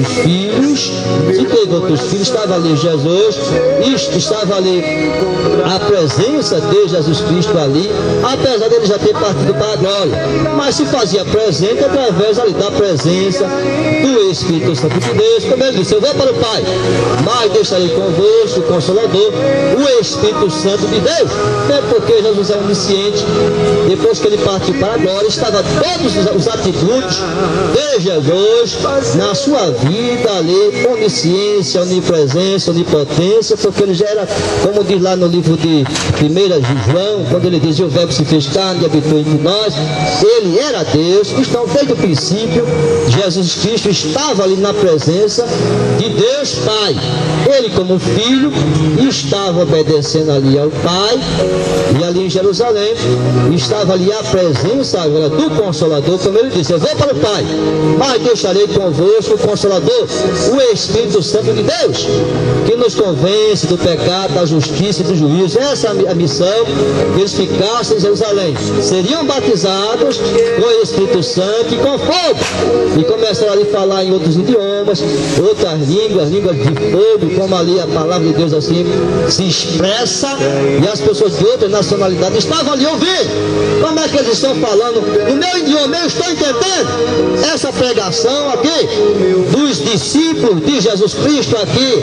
outros filhos, se teve outros filhos, estava ali Jesus, estava ali a presença de Jesus Cristo ali, apesar dele já ter partido para a glória, mas se fazia presente através ali da presença do Espírito Santo de Deus. Como ele disse, eu vou para o Pai, mas deixarei convosco o Consolador, o Espírito Santo de Deus. É porque Jesus é onisciente. Depois que ele partiu para a glória, estava todos os atributos de Jesus na sua vida ali, onisciência, onipresença, onipotência, porque ele já era, como diz lá no livro de 1 João, quando ele diz, o verbo se fez carne e habitou entre nós, ele era Deus. Então, desde o princípio, Jesus Cristo estava ali na presença de Deus Pai. Ele, como filho, estava obedecendo ali ao Pai, e ali em Jerusalém estava ali a presença agora do Consolador. Como ele disse, eu vou para o Pai, mas deixarei convosco o Consolador, o Espírito Santo de Deus, que nos convence do pecado, da justiça e do juízo. Essa é a missão, que eles ficassem em Jerusalém, seriam batizados com o Espírito Santo e com fogo, e começaram ali a falar em outros idiomas, outras línguas de fogo, como ali a palavra de Deus assim se expressa, e as pessoas de outras nacionalidades estavam ali ouvindo. Como é que eles estão falando? No meu idioma, eu estou entendendo essa pregação aqui dos discípulos de Jesus Cristo aqui.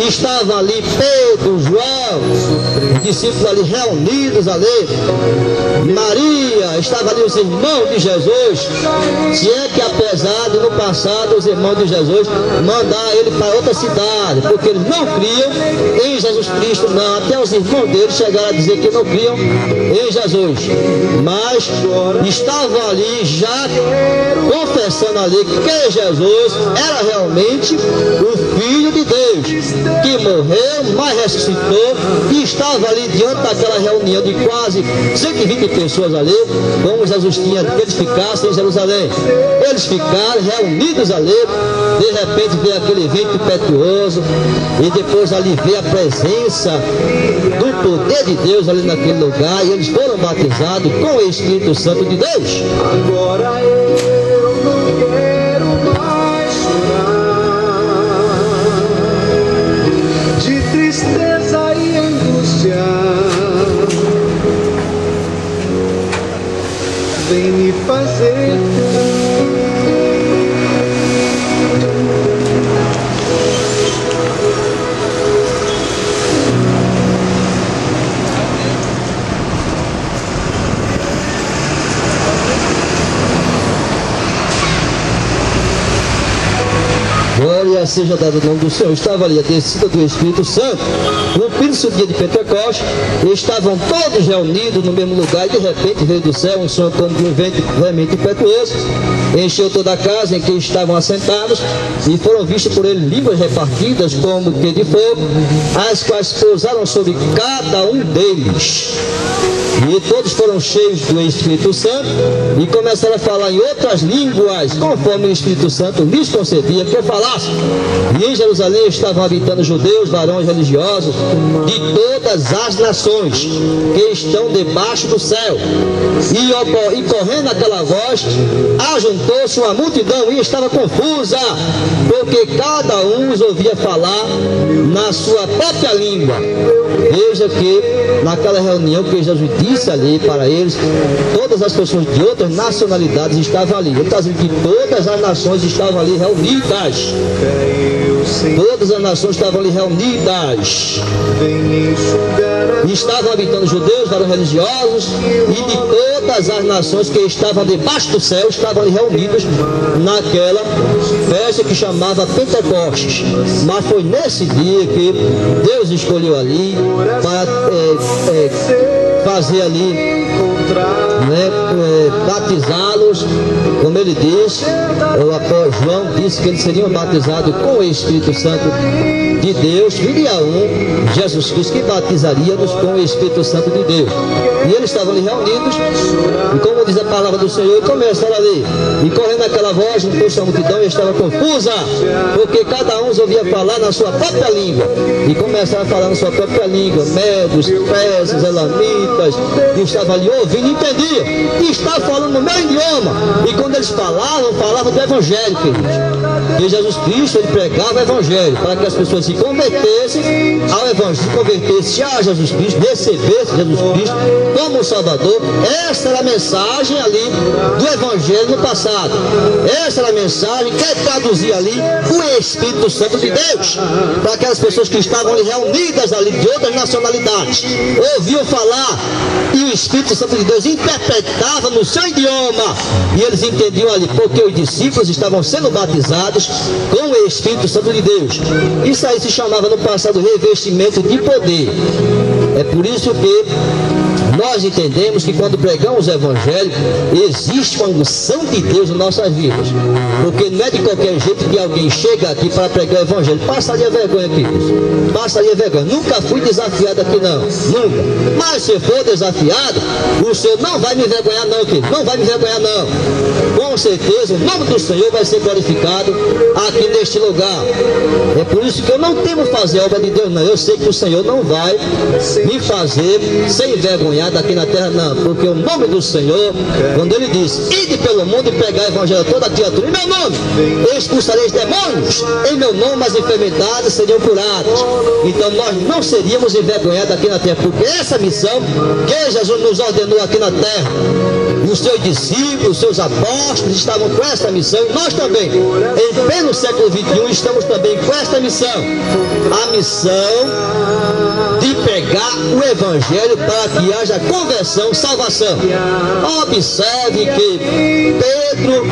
Estavam ali Pedro, João, os discípulos ali reunidos ali, Maria, estavam ali os irmãos de Jesus. Se é que apesar de no passado os irmãos de Jesus mandar ele para outra cidade, porque eles não criam em Jesus Cristo, não. Até os irmãos dele chegaram a dizer que não criam em Jesus, mas estavam ali já confessando ali que Jesus era realmente o Filho de Deus, que morreu, mas ressuscitou, e estava ali diante daquela reunião de quase 120 pessoas ali, como Jesus tinha que eles ficassem em Jerusalém. Eles ficaram reunidos ali, de repente veio aquele vento impetuoso, e depois ali veio a presença do poder de Deus ali naquele lugar, e eles foram batizados com o Espírito Santo de Deus. Agora eu não quero mais chorar de tristeza e angústia. Vem me fazer glória seja dada ao nome do Senhor. Estava ali a descida do Espírito Santo, cumprindo-se o dia de Pentecostes, estavam todos reunidos no mesmo lugar, e de repente veio do céu um som como de um vento veemente impetuoso, encheu toda a casa em que estavam assentados, e foram vistas por ele línguas repartidas como que de fogo, as quais pousaram sobre cada um deles. E todos foram cheios do Espírito Santo e começaram a falar em outras línguas, conforme o Espírito Santo lhes concedia que falassem. E em Jerusalém estavam habitando judeus, varões religiosos de todas as nações que estão debaixo do céu. E correndo aquela voz, ajuntou-se uma multidão e estava confusa, porque cada um os ouvia falar na sua própria língua. Veja que naquela reunião que Jesus disse ali para eles, todas as pessoas de outras nacionalidades estavam ali. Ele está dizendo que todas as nações estavam ali reunidas. Todas as nações estavam ali reunidas. E estavam habitando judeus, varões religiosos, e de todas as nações que estavam debaixo do céu estavam ali reunidos naquela festa que chamava Pentecostes. Mas foi nesse dia que Deus escolheu ali para fazer ali, batizá-los, como ele disse. O apóstolo João disse que eles seriam batizados com o Espírito Santo de Deus. Viria Jesus Cristo, que batizaria-nos com o Espírito Santo de Deus. E eles estavam ali reunidos, e como diz a palavra do Senhor, começaram ali, e correndo aquela voz, juntou-se a multidão e estava confusa, porque cada um os ouvia falar na sua própria língua, e começaram a falar na sua própria língua, medos, persas, elamitas, e estavam ali ouvindo, entendiam, e estavam falando no meu idioma. E quando eles falavam do Evangelho, queridos. que Jesus Cristo ele pregava o Evangelho para que as pessoas se convertessem ao Evangelho, se convertessem a Jesus Cristo, recebessem Jesus Cristo como Salvador. Essa era a mensagem ali do Evangelho no passado. Essa era a mensagem que traduzia ali o Espírito Santo de Deus para aquelas pessoas que estavam ali reunidas ali de outras nacionalidades. Ouviam falar e o Espírito Santo de Deus interpretava no seu idioma e eles entendiam ali porque os discípulos estavam sendo batizados com o Espírito Santo de Deus. Isso aí se chamava no passado revestimento de poder. É por isso que nós entendemos que quando pregamos o Evangelho, existe uma unção de Deus em nossas vidas. Porque não é de qualquer jeito que alguém chega aqui para pregar o Evangelho. Passaria vergonha, queridos. Passaria vergonha. Nunca fui desafiado aqui, não. Nunca. Mas se for desafiado, o Senhor não vai me envergonhar, não, querido. Não vai me envergonhar, não. Com certeza, o nome do Senhor vai ser glorificado aqui neste lugar. É por isso que eu não temo fazer a obra de Deus, não. Eu sei que o Senhor não vai me fazer sem envergonhar daqui na terra, não, porque o nome do Senhor, quando ele diz, ide pelo mundo e pregar o Evangelho a toda criatura, em meu nome, expulsareis demônios, em meu nome as enfermidades seriam curadas. Então nós não seríamos envergonhados aqui na terra, porque essa missão que Jesus nos ordenou aqui na terra, os seus discípulos, os seus apóstolos estavam com essa missão, e nós também, em pleno século XXI, estamos também com essa missão, a missão de pregar o Evangelho para que haja conversão, salvação. Observe que Pedro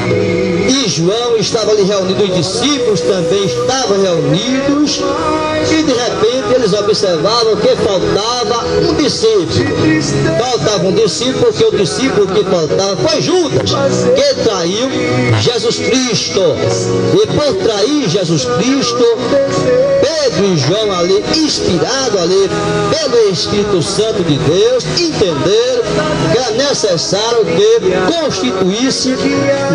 e João estavam ali reunidos, os discípulos também estavam reunidos, e de repente eles observavam que faltava um discípulo. Faltava um discípulo, porque o discípulo que faltava foi Judas, que traiu Jesus Cristo. E por trair Jesus Cristo, Pedro e João ali, inspirado ali pelo Espírito Santo de Deus, entenderam que era necessário que constituísse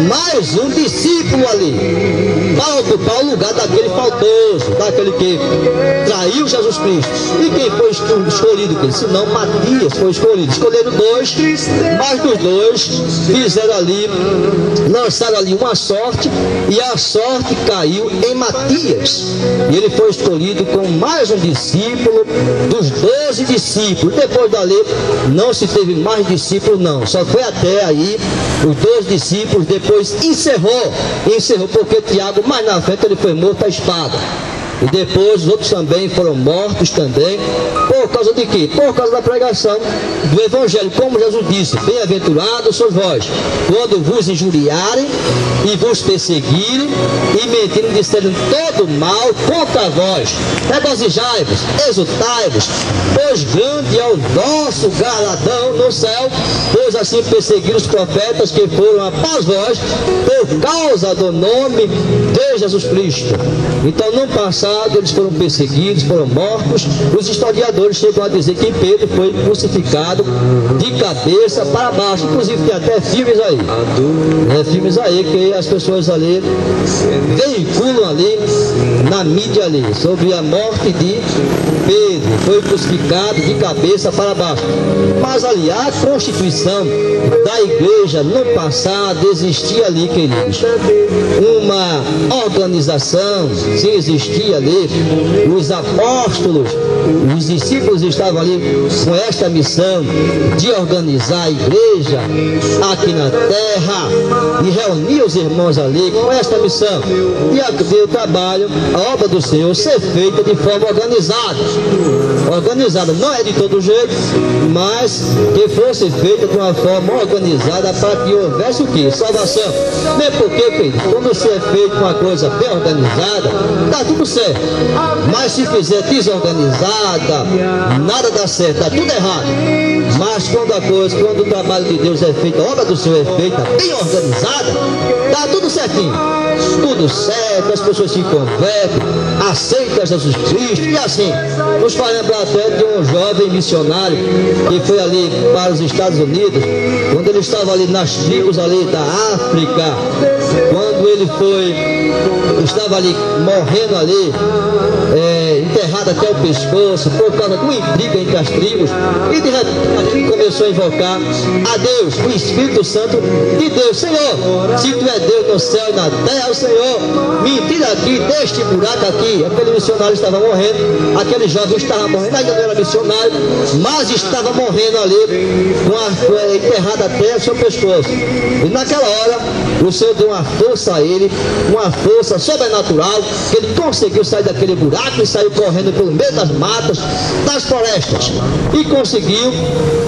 mais um discípulo ali, para ocupar o lugar daquele faltoso, daquele que traiu Jesus Cristo. E quem foi escolhido? Senão Matias foi escolhido. Escolheram dois, mas dos dois fizeram ali, lançaram ali uma sorte, e a sorte caiu em Matias. E ele foi escolhido com mais um discípulo dos 12 discípulos. Depois dali não se teve mais discípulos, não. Só foi até aí os 12 discípulos. Depois encerrou porque Tiago mais na frente ele foi morto à espada. E depois os outros também foram mortos também. Por causa de quê? Por causa da pregação do Evangelho. Como Jesus disse, bem-aventurados sois vós, quando vos injuriarem e vos perseguirem e mentirem, disserem todo mal contra vós. Regozijai-vos, exultai-vos, pois grande é o nosso galardão no céu, pois assim perseguiram os profetas que foram após vós, por causa do nome de Jesus Cristo. Então, no passado, eles foram perseguidos, foram mortos. Os historiadores chegam a dizer que Pedro foi crucificado de cabeça para baixo. Inclusive tem até filmes aí, filmes aí que as pessoas ali veiculam ali na mídia ali sobre a morte de Pedro. Foi crucificado de cabeça para baixo. Mas ali a constituição da igreja no passado existia ali, queridos, uma organização. Se existia ali, os apóstolos, os discípulos estavam ali com esta missão de organizar a igreja aqui na terra e reunir os irmãos ali com esta missão e o trabalho, a obra do Senhor ser feita de forma organizada, não é de todo jeito, mas que fosse feita de uma forma organizada para que houvesse o que? Salvação. Nem porque, querido, quando se é feito uma coisa bem organizada, dá tudo certo. Mas se fizer desorganizada, nada dá certo, dá tudo errado. Mas quando o trabalho de Deus é feito, a obra do Senhor é feita bem organizada, dá tudo certinho, tudo certo, as pessoas se convertem, aceitam Jesus Cristo, e assim, nos faz lembrar até de um jovem missionário que foi ali para os Estados Unidos, quando ele estava ali nas tribos ali da África, quando ele estava ali morrendo ali, enterrado enterrado até o pescoço por causa de uma intriga entre as tribos. E de repente começou a invocar a Deus, o Espírito Santo de Deus. Senhor, se tu é Deus no céu e na terra, o Senhor, me tira aqui deste buraco aqui. Aquele missionário estava morrendo, aquele jovem estava morrendo, ainda não era missionário, mas estava morrendo ali, enterrado até o seu pescoço. E naquela hora, o Senhor deu uma força a ele, uma força sobrenatural, que ele conseguiu sair daquele buraco e saiu correndo pelo meio das matas, das florestas. E conseguiu,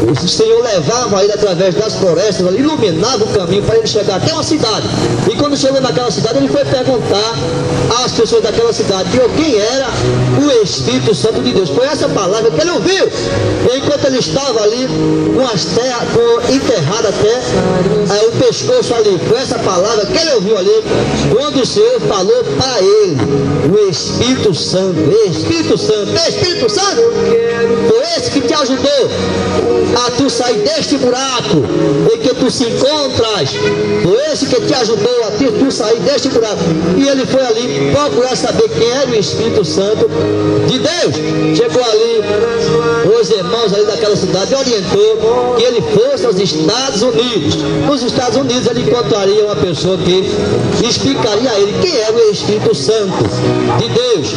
o Senhor levava ele através das florestas, iluminava o caminho para ele chegar até uma cidade. E quando chegou naquela cidade, ele foi perguntar às pessoas daquela cidade quem era o Espírito Santo de Deus. Foi essa palavra que ele ouviu enquanto ele estava ali enterrado até o pescoço ali. Foi essa palavra que ele ouviu ali quando o Senhor falou para ele: o Espírito Santo, Espírito Santo, Espírito Santo, foi esse que te ajudou a tu sair deste buraco em que tu se encontras. Foi esse que te ajudou a tu sair deste buraco. E ele foi ali procurar saber quem era o Espírito Santo de Deus. Chegou ali, os irmãos ali daquela cidade orientou que ele fosse aos Estados Unidos. Nos Estados Unidos ele encontraria uma pessoa que explicaria a ele quem era o Espírito Santo de Deus.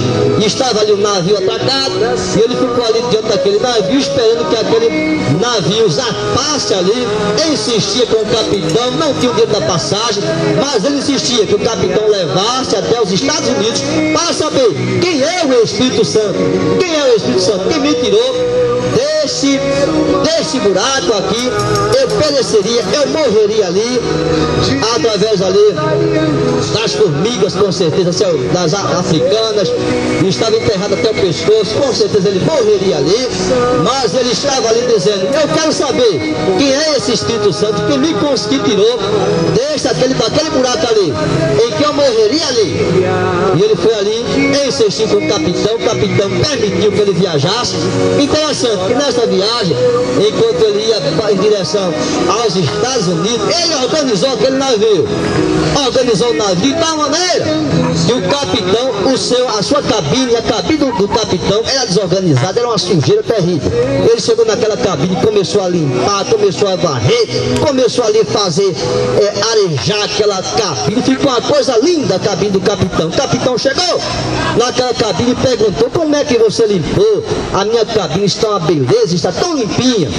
E estava ali um navio atracado, e ele ficou ali diante daquele navio, esperando que aquele navio zarpasse ali. Ele insistia com o capitão, não tinha o dinheiro da passagem, mas ele insistia que o capitão levasse até os Estados Unidos para saber quem é o Espírito Santo. Quem é o Espírito Santo? Quem me tirou desse buraco aqui? Eu pereceria, eu morreria ali, através ali das formigas, com certeza, das africanas, e estava enterrado até o pescoço, com certeza ele morreria ali. Mas ele estava ali dizendo: eu quero saber quem é esse Espírito Santo que me tirou daquele buraco ali, em que eu morreria ali. E ele foi ali, insistiu com o capitão permitiu que ele viajasse. Interessante que nessa viagem, enquanto ele ia em direção aos Estados Unidos, ele organizou aquele navio, organizou o navio de tal maneira que o capitão, a sua cabine, a cabine do capitão era desorganizada, era uma sujeira terrível. Ele chegou naquela cabine, começou a limpar, começou a varrer, começou ali a fazer, arejar aquela cabine. Ficou uma coisa linda a cabine do capitão. O capitão chegou naquela cabine e perguntou: como é que você limpou? A minha cabine está uma beleza, está tão limpinha.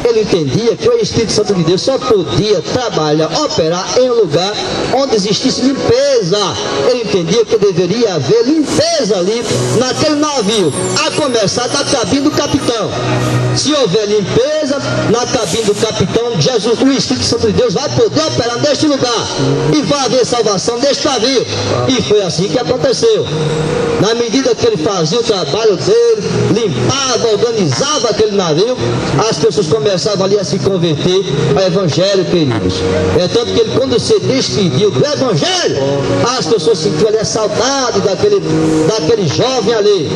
Ele entendia que o Espírito Santo de Deus só podia trabalhar, operar em um lugar onde existisse limpeza. Ele entendia que deveria haver limpeza ali naquele navio, a começar da cabine do capitão. Se houver limpeza na cabine do capitão, Jesus, o Espírito Santo de Deus vai poder operar neste lugar e vai haver salvação neste navio. E foi assim que aconteceu. Na medida que ele fazia o trabalho dele, limpava, organizava aquele navio, as pessoas começavam ali a se converter ao Evangelho, queridos. É tanto que ele, quando se despediu do Evangelho, as pessoas sentiam ali a saudade daquele jovem ali,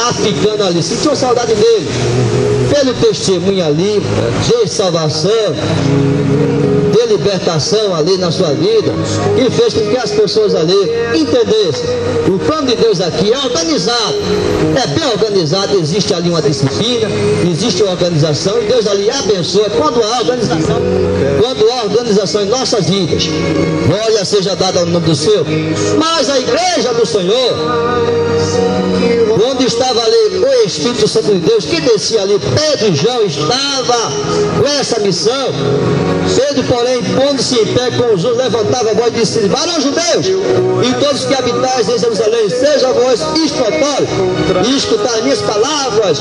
africano ali, sentiam saudade dele, pelo testemunho ali, de salvação, de libertação ali na sua vida, que fez com que as pessoas ali entendessem: o plano de Deus aqui é organizado, é bem organizado, existe ali uma disciplina, existe uma organização, e Deus ali abençoa quando há organização em nossas vidas. Glória seja dada ao nome do Senhor. Mas a igreja do Senhor, onde estava ali o Espírito Santo de Deus, que descia ali, Pedro e João estava com essa missão. Pedro, porém, pondo-se em pé com os outros, levantava a voz e disse: varões judeus, e todos que habitais em Jerusalém, seja vós isto notório, e escutar as minhas palavras.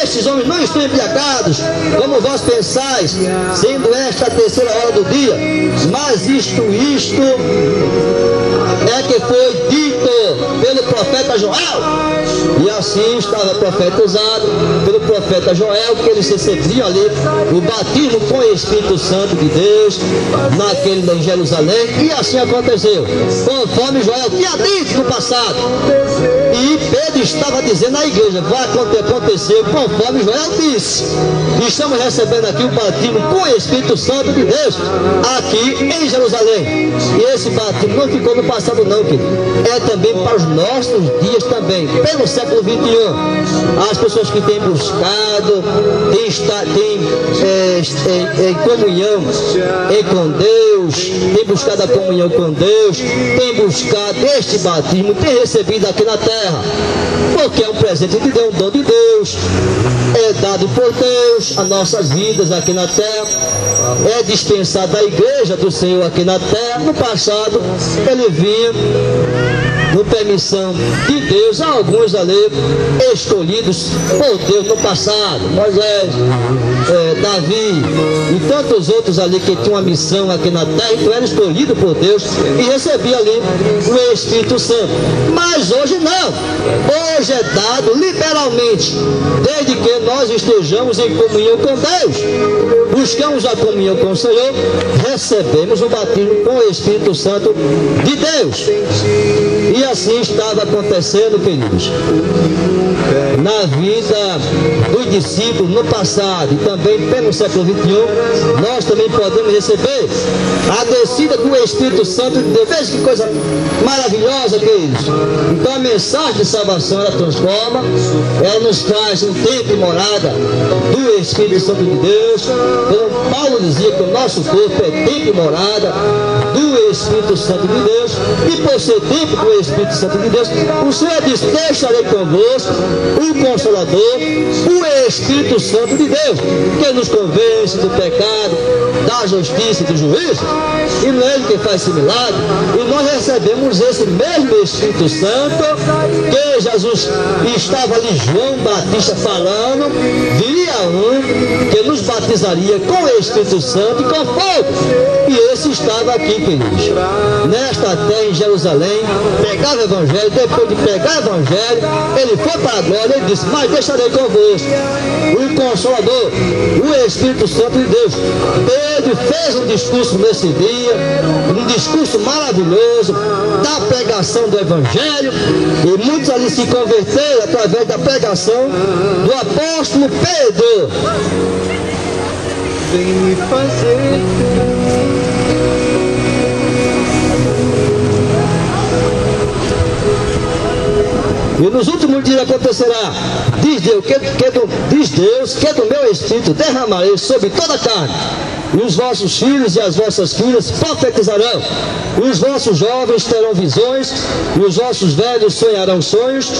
Estes homens não estão embriagados, como vós pensais, sendo esta a terceira hora do dia, mas isto é que foi dito pelo profeta Joel. E assim estava profetizado pelo profeta Joel, que eles recebiam ali o batismo com o Espírito Santo de Deus em Jerusalém. E assim aconteceu, conforme Joel tinha dito no passado. E Pedro estava dizendo à igreja: vai acontecer conforme Joel disse. Estamos recebendo aqui o batismo com o Espírito Santo de Deus aqui em Jerusalém. E esse batismo não ficou no passado não, querido. É também para os nossos dias também, pelo século 21, as pessoas que têm buscado, têm comunhão com Deus, têm buscado a comunhão com Deus, têm buscado este batismo, têm recebido aqui na terra, porque é um presente de Deus, um dom de Deus, é dado por Deus a nossas vidas aqui na terra, é dispensado à igreja do Senhor aqui na terra. No passado, ele vinha no permissão de Deus a alguns ali escolhidos por Deus no passado, Moisés, Davi e tantos outros ali que tinham uma missão aqui na terra, então eram escolhidos por Deus e recebiam ali o Espírito Santo. Mas hoje não, hoje é dado liberalmente, desde que nós estejamos em comunhão com Deus, buscamos a comunhão com o Senhor, recebemos o batismo com o Espírito Santo de Deus. E assim estava acontecendo, queridos, na vida dos discípulos no passado e também pelo século 21, nós também podemos receber a descida do Espírito Santo de Deus. Veja que coisa maravilhosa, queridos. Então a mensagem de salvação, ela transforma, ela nos traz um tempo e morada do Espírito Santo de Deus. Como Paulo dizia que o nosso corpo é tempo e morada do Espírito Santo de Deus, e por ser tempo do Espírito Santo de Deus, o Senhor diz: deixarei convosco o Consolador, o Espírito Santo de Deus, que nos convence do pecado, da justiça e do juízo. E não é ele que faz esse milagre, e nós recebemos esse mesmo Espírito Santo que Jesus estava ali, João Batista falando, viria um que nos batizaria com o Espírito Santo e com fogo, e esse estava aqui, queridos, nesta terra em Jerusalém, pegava o Evangelho. Depois de pegar o Evangelho, ele foi para a glória. Ele disse: mas deixarei convosco o Consolador, o Espírito Santo de Deus. Pedro fez um discurso nesse dia, um discurso maravilhoso da pregação do Evangelho, e muitos ali se converteram através da pregação do apóstolo Pedro. Vem me fazer. E nos últimos dias acontecerá, diz Deus, que do meu Espírito derramarei sobre toda a carne, e os vossos filhos e as vossas filhas profetizarão, e os vossos jovens terão visões, e os vossos velhos sonharão sonhos,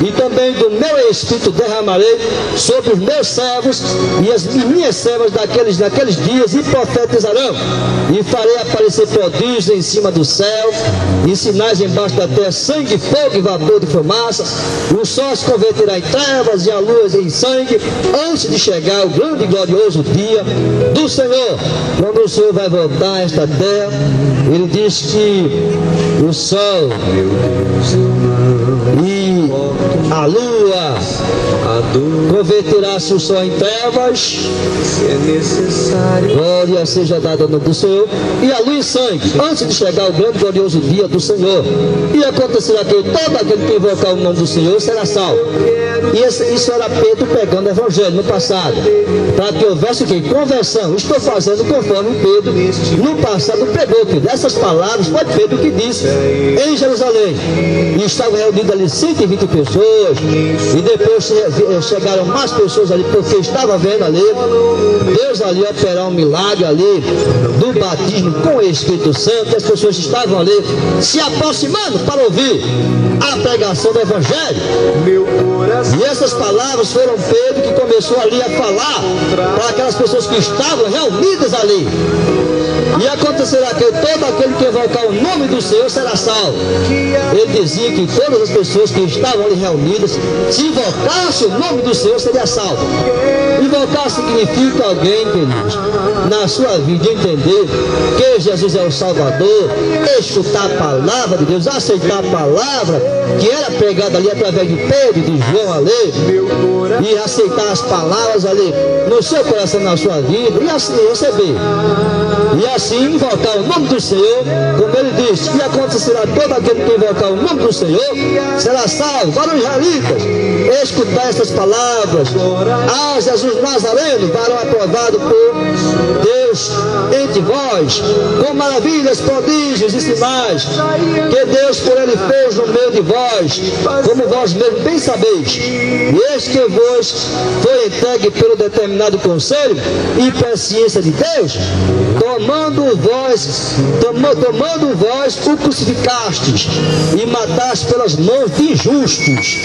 e também do meu Espírito derramarei sobre os meus servos e as minhas servas naqueles dias, e profetizarão, e farei aparecer prodígios em cima do céu, e sinais embaixo da terra, sangue, fogo e vapor de fumaça. O sol se converterá em trevas e a lua em sangue, antes de chegar o grande e glorioso dia do Senhor, quando o Senhor vai voltar a esta terra. Ele diz que o sol e a lua converterá-se o sol em trevas, glória seja dada ao nome do Senhor, e a lua em sangue, antes de chegar o grande e glorioso dia do Senhor. E acontecerá que todo aquele que invocar o nome do Senhor será salvo. E isso era Pedro pegando o Evangelho no passado, para que houvesse o que? Conversão. Estou fazendo conforme Pedro no passado pregou, que dessas palavras foi Pedro que disse em Jerusalém. E estavam reunidas ali 120 pessoas, e depois chegaram mais pessoas ali, porque estava vendo ali Deus ali operar um milagre ali do batismo com o Espírito Santo. As pessoas estavam ali se aproximando para ouvir a pregação do Evangelho. E essas palavras foram Pedro que começou ali a falar para aquelas pessoas que estavam reunidas ali. E acontecerá que todo aquele que invocar o nome do Senhor será salvo. Ele dizia que todas as pessoas que estavam ali reunidas, se invocasse o nome do Senhor, seria salvo. Invocar significa alguém, queridos, na sua vida entender que Jesus é o Salvador, escutar a palavra de Deus, aceitar a palavra que era pregada ali através de Pedro e de João ali, e aceitar as palavras ali no seu coração, na sua vida, e assim receber. E assim invocar o nome do Senhor, como ele diz, e acontecerá todo aquele que invocar o nome do Senhor será salvo. Para os israelitas, escutar essas palavras: ah, Jesus Nazareno, varão aprovado por Deus entre vós, com maravilhas, prodígios e sinais que Deus por ele fez no meio de vós, como vós mesmos bem sabeis. E eis que vos foi entregue pelo determinado conselho e presciência de Deus, tomando vós o crucificastes e matastes pelas mãos de injustos.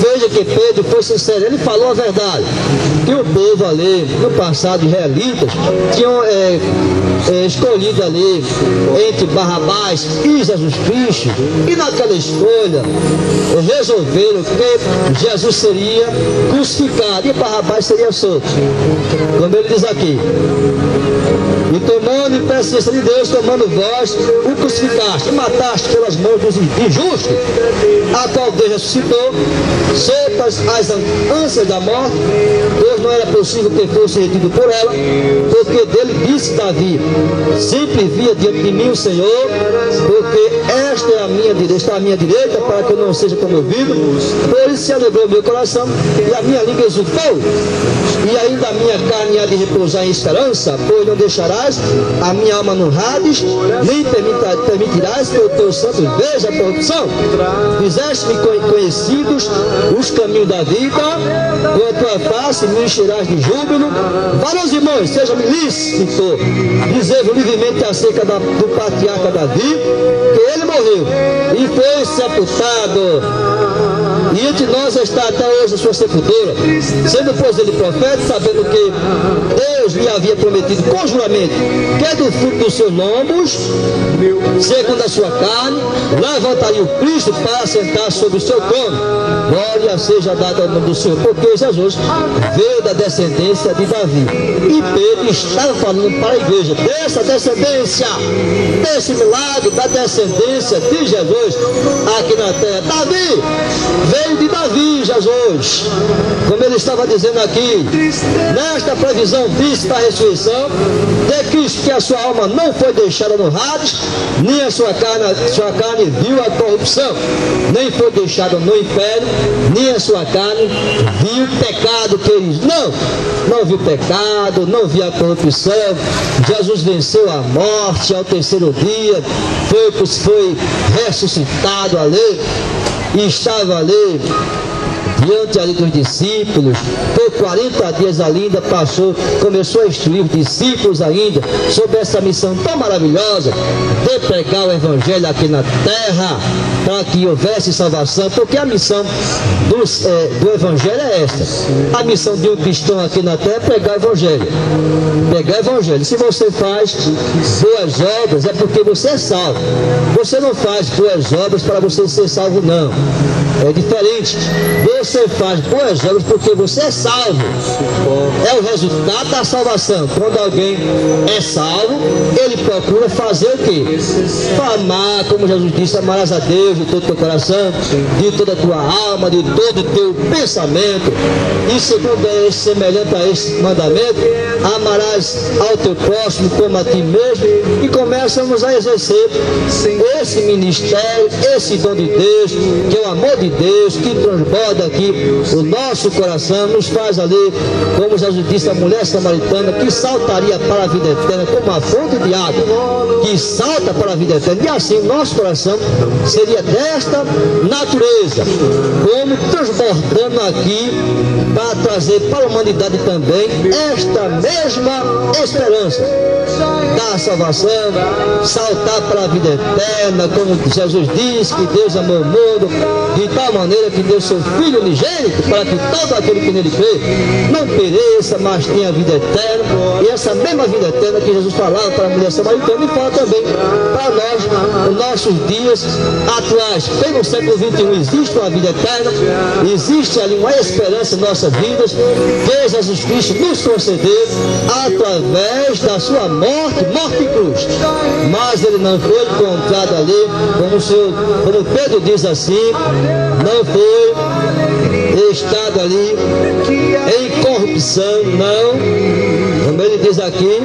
Veja que Pedro foi sincero, ele falou a verdade, que o povo ali, no passado, israelitas, tinham escolhido ali entre Barrabás e Jesus Cristo, e naquela escolha resolveram que Jesus seria crucificado e Barrabás seria solto, como ele diz aqui. E tomando em presciência de Deus, tomando vós o crucificaste e mataste pelas mãos dos injustos, a qual Deus ressuscitou, soltas as ânsias da morte, pois não era possível que fosse retido por ela, porque dele disse Davi: sempre via diante de mim o Senhor, porque esta é a minha direita, está à minha direita, para que eu não seja comovido. Por isso se alegrou meu coração, e a minha língua exultou, e ainda a minha carne há de repousar em esperança, pois não deixarás a minha alma no Hades, nem permitirás que o teu santo veja a corrupção. Fizeste-me conhecidos os caminhos da vida, com a tua face me encherás de júbilo. Vários irmãos, seja-me lícito dizer livremente acerca do patriarca Davi, que ele morreu e foi sepultado, e entre nós está até hoje a sua sepultura, sendo pois ele profeta, sabendo que Deus lhe havia prometido com juramento que é do fruto dos seus lombos, segundo a sua carne, levantaria o Cristo para sentar sobre o seu trono. Glória seja dada ao nome do Senhor, porque Jesus veio da descendência de Davi. E Pedro estava falando para a igreja dessa descendência, desse milagre da descendência de Jesus aqui na terra. Davi veio de Davi, Jesus, como ele estava dizendo aqui, nesta previsão vista da ressurreição de Cristo, que a sua alma não foi deixada no Hades, nem a sua carne viu a corrupção, nem foi deixada no inferno, nem a sua carne viu o pecado, queridos. Não viu pecado, não viu a corrupção. Jesus venceu a morte ao terceiro dia, foi ressuscitado ali, e estava ali diante ali dos discípulos, por 40 dias ainda começou a instruir os discípulos ainda sobre essa missão tão maravilhosa de pregar o Evangelho aqui na terra, para que houvesse salvação, porque a missão do Evangelho é esta. A missão de um cristão aqui na terra é pregar o Evangelho. Pregar o Evangelho. Se você faz boas obras, é porque você é salvo. Você não faz boas obras para você ser salvo, não. É diferente. Você faz boas obras porque você é salvo. É o resultado da salvação. Quando alguém é salvo, ele procura fazer o quê? Amar, como Jesus disse, amarás a Deus de todo o teu coração, de toda a tua alma, de todo o teu pensamento. E segundo é semelhante a esse mandamento, amarás ao teu próximo como a ti mesmo. E começamos a exercer esse ministério, esse dom de Deus, que é o amor de Deus, que transborda aqui o nosso coração, nos faz ali, como Jesus disse, a mulher samaritana, que saltaria para a vida eterna como a fonte de água, que salta para a vida eterna. E assim o nosso coração seria desta natureza, como transbordando aqui, para trazer para a humanidade também esta mesma esperança da salvação, saltar para a vida eterna, como Jesus disse, que Deus amou o mundo de tal maneira que deu seu Filho unigênito, para que todo aquele que nele crê não pereça, mas tenha a vida eterna. E essa mesma vida eterna que Jesus falava para a mulher samaritana, e fala também para nós, nos nossos dias atuais. Bem no século XXI existe uma vida eterna, existe ali uma esperança em nossas vidas, que Jesus Cristo nos concedeu através da sua morte e cruz. Mas ele não foi encontrado ali, como Pedro diz assim, não foi estado ali em corrupção, não, como ele diz aqui,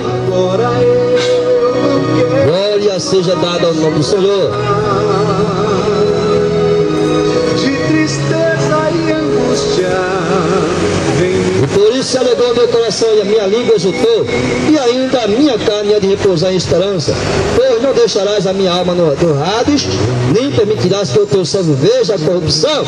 glória seja dada ao nome do Senhor. De tristeza e angústia, vem E por isso se alegrou meu coração e a minha língua exultou, e ainda a minha carne há de repousar em esperança. Pois não deixarás a minha alma no Hades, nem permitirás que o teu servo veja a corrupção.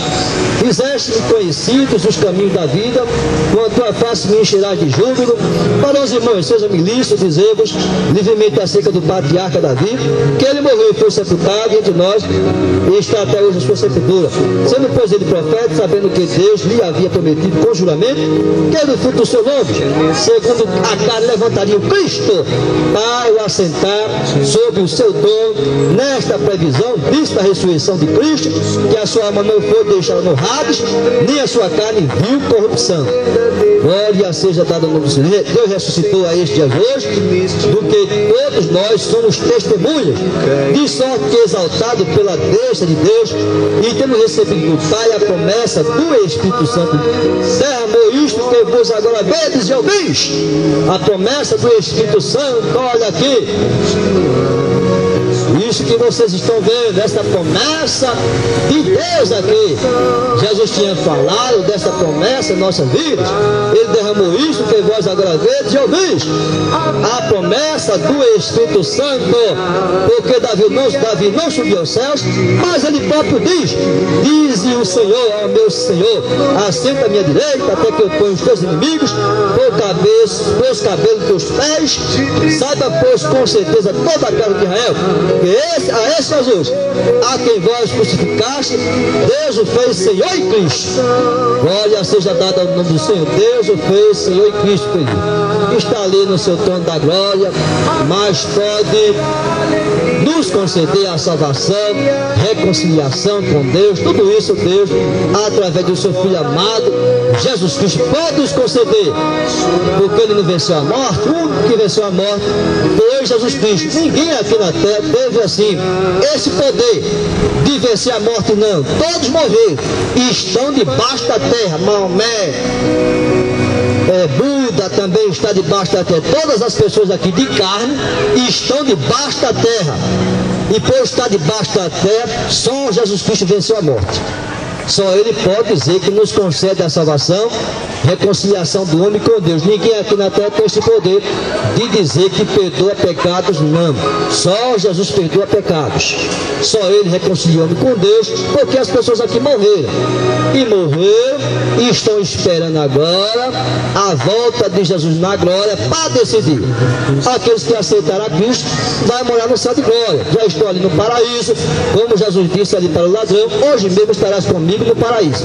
Fizeste-me conhecidos os caminhos da vida, com a tua face me encherás de júbilo. Para os irmãos, seja-me lícito dizer-vos livremente acerca do patriarca Davi, que ele morreu e foi sepultado entre nós, e está até hoje a sua sepultura. Sendo, pois, ele profeta, sabendo que Deus lhe havia prometido com juramento, que do fruto do seu nome, segundo a carne, levantaria o Cristo para o assentar sobre o seu trono. Nesta previsão, diz da ressurreição de Cristo, que a sua alma não foi deixada no Hades, nem a sua carne viu corrupção. Glória seja dada ao nome do Senhor. Deus ressuscitou a este dia de hoje, do que todos nós somos testemunhas, de sorte que, exaltado pela destra de Deus, e tendo recebido do Pai a promessa do Espírito Santo, derramou isto que vos agora vedes e ouvis. A promessa do Espírito Santo, olha aqui. Isso que vocês estão vendo, essa promessa de Deus aqui. Jesus tinha falado dessa promessa em nossas vidas. Ele derramou isso que vós agora vedes e ouvis. A promessa do Espírito Santo. Porque Davi não subiu aos céus, mas ele próprio diz: dize o Senhor ao meu Senhor, assenta à minha direita, até que eu ponha os teus inimigos pelos cabelos dos teus pés. Saiba, pois, com certeza toda a casa de Israel, que a esse Jesus, a quem vós crucificaste, Deus o fez Senhor e Cristo. Glória seja dada ao nome do Senhor. Deus o fez Senhor e Cristo, querido. Está ali no seu trono da glória, mas pode nos conceder a salvação, reconciliação com Deus. Tudo isso Deus, através do seu Filho amado, Jesus Cristo, pode nos conceder, porque ele não venceu a morte. O único que venceu a morte foi Jesus Cristo. Ninguém aqui na terra teve assim esse poder de vencer a morte, não. Todos morreram e estão debaixo da terra. Maomé, Buda também está debaixo da terra. Todas as pessoas aqui de carne estão debaixo da terra, e por estar debaixo da terra, só Jesus Cristo venceu a morte. Só Ele pode dizer que nos concede a salvação, reconciliação do homem com Deus. Ninguém aqui na terra tem esse poder de dizer que perdoa pecados, não. Só Jesus perdoa pecados. Só Ele reconcilia o homem com Deus, porque as pessoas aqui morreram. E morreram e estão esperando agora a volta de Jesus na glória para decidir. Aqueles que aceitaram a Cristo vão morar no céu de glória. Já estou ali no paraíso, como Jesus disse ali para o ladrão: hoje mesmo estarás comigo no paraíso.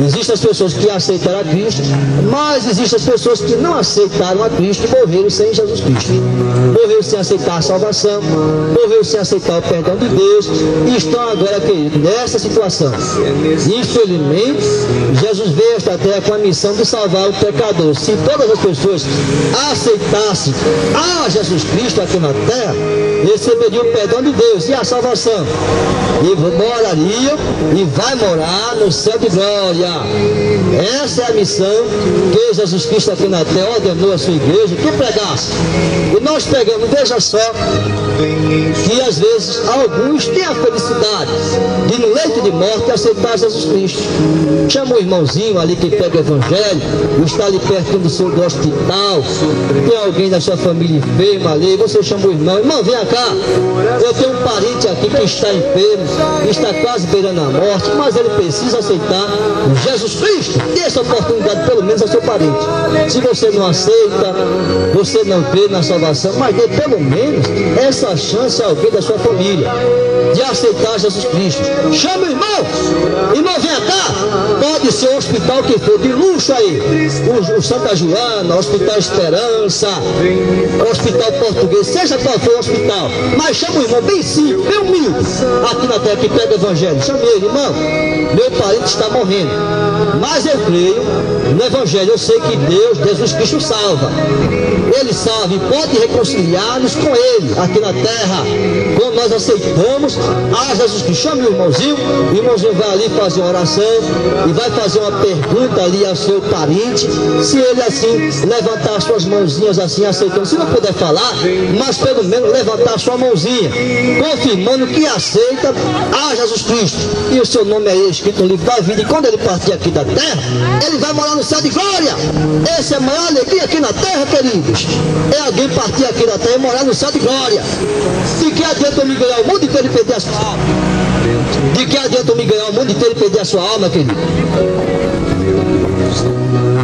Existem as pessoas que aceitaram a Cristo, mas existem as pessoas que não aceitaram a Cristo e morreram sem Jesus Cristo. Morreram sem aceitar a salvação, morreram sem aceitar o perdão de Deus, e estão agora, querido, nessa situação. Infelizmente, Jesus veio a esta terra com a missão de salvar o pecador. Se todas as pessoas aceitassem a Jesus Cristo aqui na terra, receberiam o perdão de Deus e a salvação, e morariam e vai morar no céu de glória. Essa é a missão que Jesus Cristo aqui na terra ordenou a sua igreja que pregasse. E nós pregamos, veja só, que às vezes alguns têm a felicidade de, no leito de morte, aceitar Jesus Cristo. Chama o irmãozinho ali que pega o evangelho, está ali perto do hospital, tem alguém da sua família enferma ali, você chama o irmão: irmão, vem cá, eu tenho um parente aqui que está enfermo, está quase beirando a morte, mas ele precisa aceitar Jesus Cristo. Dê essa oportunidade pelo menos ao seu parente. Se você não aceita, você não crê na salvação, mas dê pelo menos essa chance a alguém da sua família de aceitar Jesus Cristo. Chama o irmão: irmão, vem cá. Pode ser o hospital que for de luxo aí, o Santa Joana, o Hospital Esperança, o Hospital Português, seja qual for o hospital, mas chama o irmão bem simples, bem humilde, aqui na terra, que pega o evangelho. Chama ele: irmão, meu parente está morrendo, mas eu creio no evangelho, eu sei que Deus, Jesus Cristo salva. Ele salva e pode reconciliar-nos com Ele aqui na terra, quando nós aceitamos a Jesus Cristo. Chame o irmãozinho. irmãozinho vai ali fazer uma oração e vai fazer uma pergunta ali ao seu parente. Se ele assim levantar as suas mãozinhas assim, aceitando, se não puder falar, mas pelo menos levantar a sua mãozinha, confirmando que aceita a Jesus Cristo, e o seu nome é escrito no livro da vida, e quando ele partir aqui da terra, ele vai morar no céu de glória. Essa é a maior alegria aqui na terra, queridos, é alguém partir aqui da terra e morar no céu de glória. De que adianta eu me ganhar o mundo inteiro e perder a sua alma? De que adianta eu me ganhar o mundo inteiro e perder a sua alma, querido?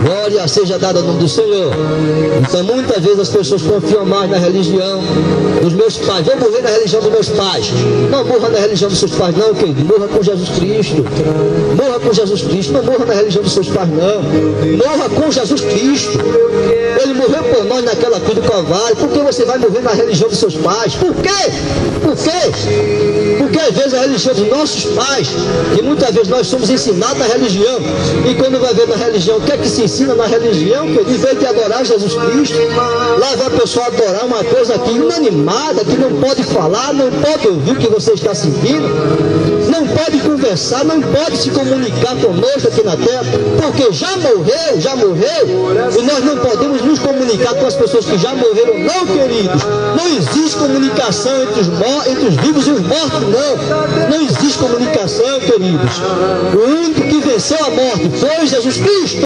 Glória seja dada ao nome do Senhor. Então muitas vezes as pessoas confiam mais na religião dos meus pais. Vou morrer na religião dos meus pais. Não morra na religião dos seus pais não, querido. Morra com Jesus Cristo. Morra com Jesus Cristo. Não morra na religião dos seus pais não. Morra com Jesus Cristo. Ele morreu por nós naquela cruz do Calvário. Por que você vai morrer na religião dos seus pais? Por quê? Por quê? Porque às vezes a religião dos nossos pais, e muitas vezes nós somos ensinados na religião, e quando vai ver na religião, o que é que se ensina na religião? Que em vez de adorar Jesus Cristo, lá vai a pessoa adorar uma coisa aqui inanimada, que não pode falar, não pode ouvir o que você está sentindo, não pode conversar, não pode se comunicar conosco aqui na terra, porque já morreu, e nós não podemos nos comunicar com as pessoas que já morreram, não, queridos. Não existe comunicação entre os vivos e os mortos, não existe comunicação, queridos. O único que venceu a morte foi Jesus Cristo.